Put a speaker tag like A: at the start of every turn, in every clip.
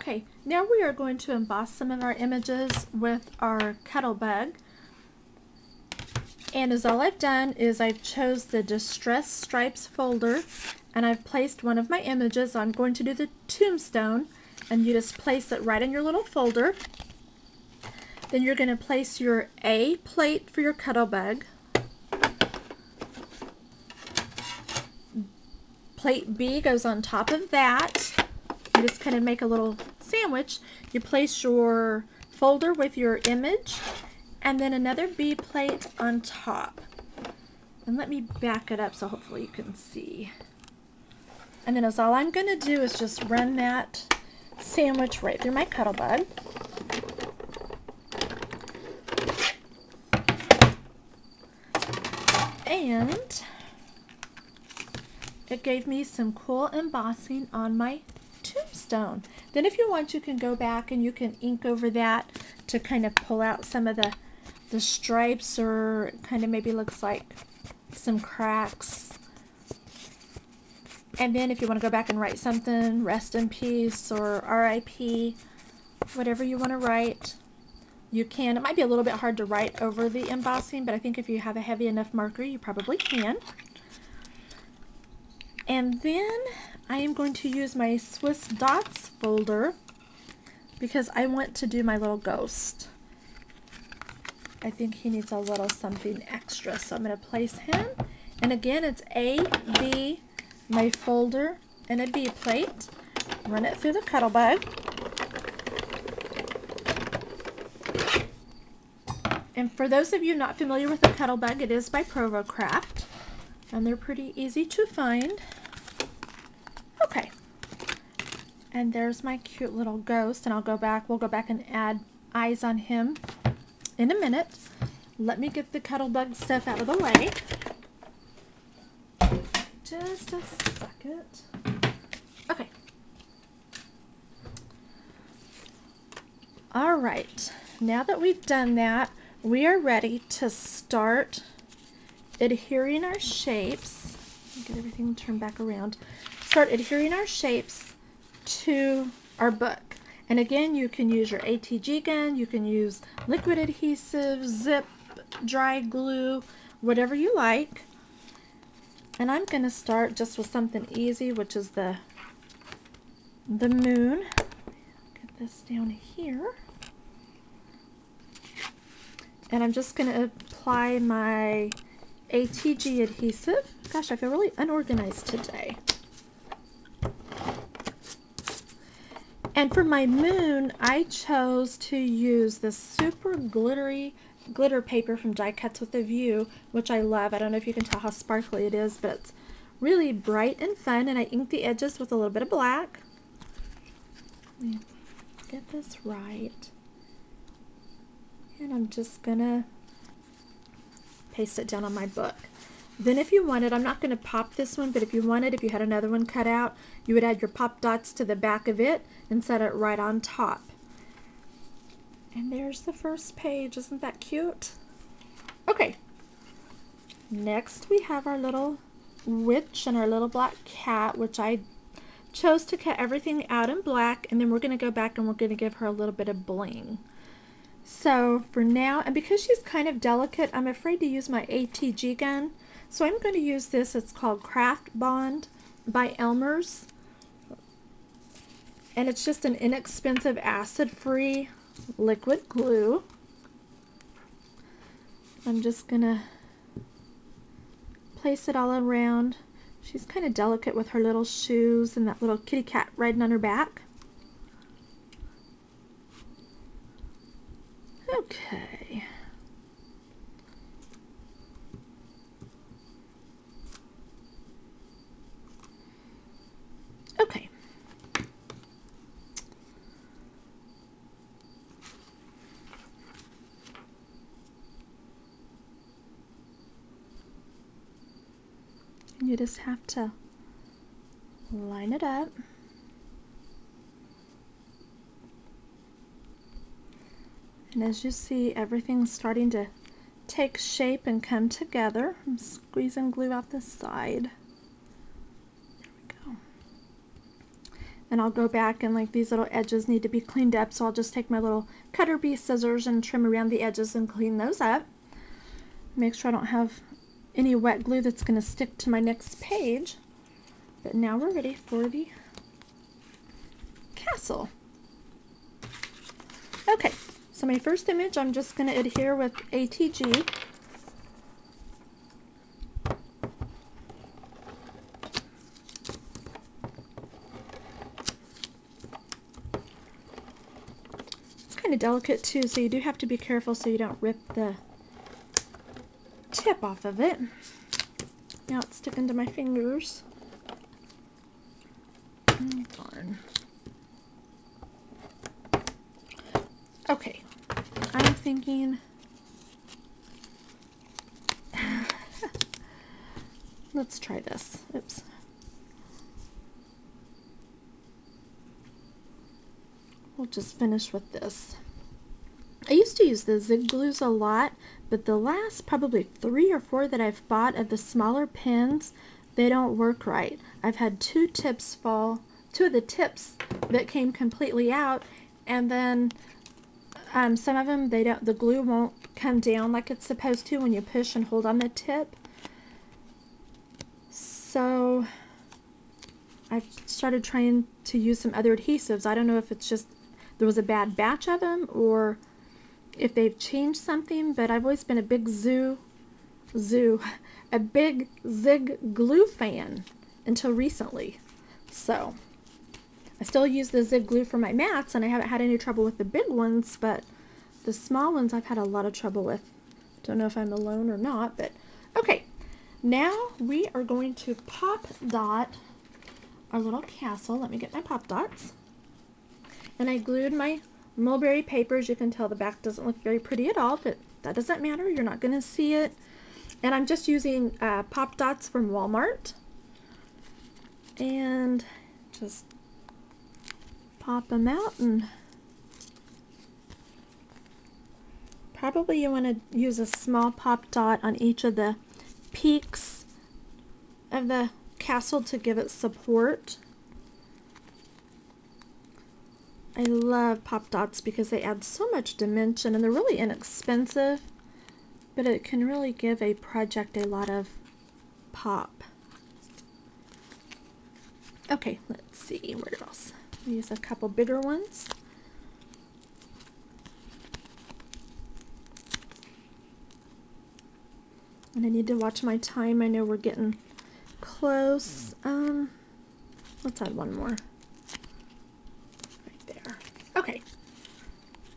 A: Okay, now we are going to emboss some of our images with our Cuttlebug. And as all I've done is I've chose the Distress Stripes folder and I've placed one of my images. I'm going to do the tombstone, and you just place it right in your little folder. Then you're going to place your A plate for your Cuttlebug. Plate B goes on top of that. You just kind of make a little sandwich. You place your folder with your image and then another B plate on top. And let me back it up so hopefully you can see. And then all I'm going to do is just run that sandwich right through my Cuttlebug. And it gave me some cool embossing on my tombstone. Then if you want, you can go back and you can ink over that to kind of pull out some of the stripes, or kind of maybe looks like some cracks. And then if you want to go back and write something, rest in peace or RIP, whatever you want to write, you can. It might be a little bit hard to write over the embossing, but I think if you have a heavy enough marker, you probably can. And then I am going to use my Swiss Dots folder because I want to do my little ghost. I think he needs a little something extra, so I'm going to place him. And again, it's A, B, my folder, and a B plate. Run it through the Cuttlebug. And for those of you not familiar with the Cuttlebug, it is by Provocraft, and they're pretty easy to find. Okay, and there's my cute little ghost, and we'll go back and add eyes on him in a minute. Let me get the Cuttlebug stuff out of the way. Just a second. Okay. All right, now that we've done that, we are ready to start adhering our shapes. Get everything turned back around. Start adhering our shapes to our book. And again, you can use your ATG gun, you can use liquid adhesive, zip, dry glue, whatever you like. And I'm going to start just with something easy, which is the moon. Get this down here. And I'm just going to apply my ATG adhesive. Gosh, I feel really unorganized today. And for my moon, I chose to use this super glittery glitter paper from Die Cuts with a View, which I love. I don't know if you can tell how sparkly it is, but it's really bright and fun. And I inked the edges with a little bit of black. Let me get this right. And I'm just gonna paste it down on my book. Then if you wanted, I'm not going to pop this one, but if you wanted, if you had another one cut out, you would add your pop dots to the back of it and set it right on top. And there's the first page. Isn't that cute? Okay. Next we have our little witch and our little black cat, which I chose to cut everything out in black, and then we're going to go back and we're going to give her a little bit of bling. So for now, and because she's kind of delicate, I'm afraid to use my ATG gun. So I'm going to use this. It's called Craft Bond by Elmer's. And it's just an inexpensive acid-free liquid glue. I'm just going to place it all around. She's kind of delicate with her little shoes and that little kitty cat riding on her back. Okay. Okay. You just have to line it up. And as you see, everything's starting to take shape and come together. I'm squeezing glue out the side. There we go. and I'll go back and like these little edges need to be cleaned up, so I'll just take my little cutter bee scissors and trim around the edges and clean those up. Make sure I don't have any wet glue that's going to stick to my next page. But now we're ready for the castle. Okay, so my first image I'm just going to adhere with ATG. It's kind of delicate too, so you do have to be careful so you don't rip the tip off of it. Now it's sticking to my fingers. Oh, darn. Okay, I'm thinking let's try this. Oops. We'll just finish with this. I used to use the zig glues a lot, but the last probably 3 or 4 that I've bought of the smaller pins, they don't work right. I've had 2 tips fall, 2 of the tips that came completely out, and then some of them, the glue won't come down like it's supposed to when you push and hold on the tip. So I've started trying to use some other adhesives. I don't know if it's just there was a bad batch of them or if they've changed something, but I've always been a big a big zig glue fan until recently. So I still use the zig glue for my mats, and I haven't had any trouble with the big ones, but the small ones I've had a lot of trouble with. Don't know if I'm alone or not, but okay. Now we are going to pop dot our little castle. Let me get my pop dots. And I glued my mulberry paper. As you can tell, the back doesn't look very pretty at all, but that doesn't matter. You're not going to see it. And I'm just using pop dots from Walmart. And just pop them out, and probably you want to use a small pop dot on each of the peaks of the castle to give it support. I love pop dots because they add so much dimension, and they're really inexpensive, but it can really give a project a lot of pop. Okay, let's see, where else? I'll use a couple bigger ones. And I need to watch my time. I know we're getting close. Let's add one more. Right there. Okay.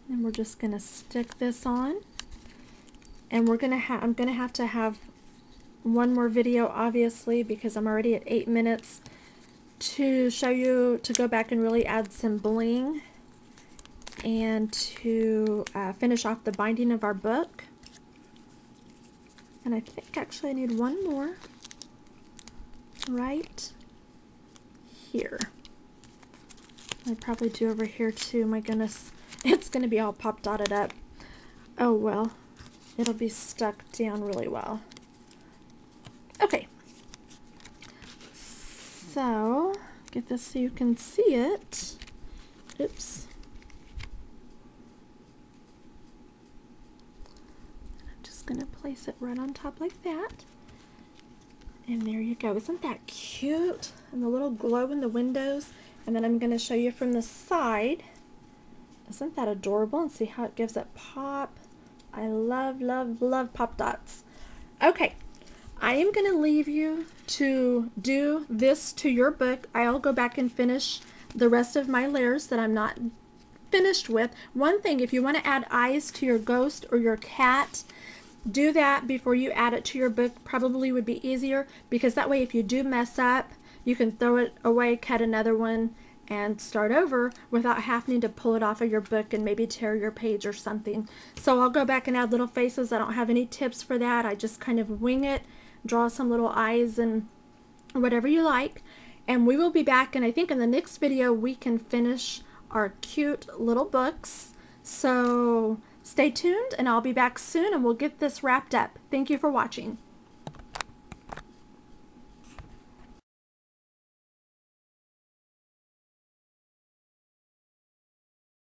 A: And we're just gonna stick this on. And we're gonna I'm gonna have to have one more video, obviously, because I'm already at 8 minutes, to show you, to go back and really add some bling and to finish off the binding of our book. And I think actually I need one more right here. I probably do over here too. My goodness, it's going to be all pop dotted up. Oh well, it'll be stuck down really well. Okay, so get this so you can see it. Oops. Going to place it right on top like that, and there you go. Isn't that cute? And the little glow in the windows. And then I'm going to show you from the side. Isn't that adorable? And see how it gives it pop. I love, love, love pop dots. Okay, I am going to leave you to do this to your book. I'll go back and finish the rest of my layers that I'm not finished with. One thing, if you want to add eyes to your ghost or your cat, do that before you add it to your book. Probably would be easier, because that way if you do mess up, you can throw it away, cut another one, and start over without having to pull it off of your book and maybe tear your page or something. So I'll go back and add little faces. I don't have any tips for that. I just kind of wing it, draw some little eyes and whatever you like. And we will be back, and I think in the next video we can finish our cute little books. So stay tuned, and I'll be back soon, and we'll get this wrapped up. Thank you for watching.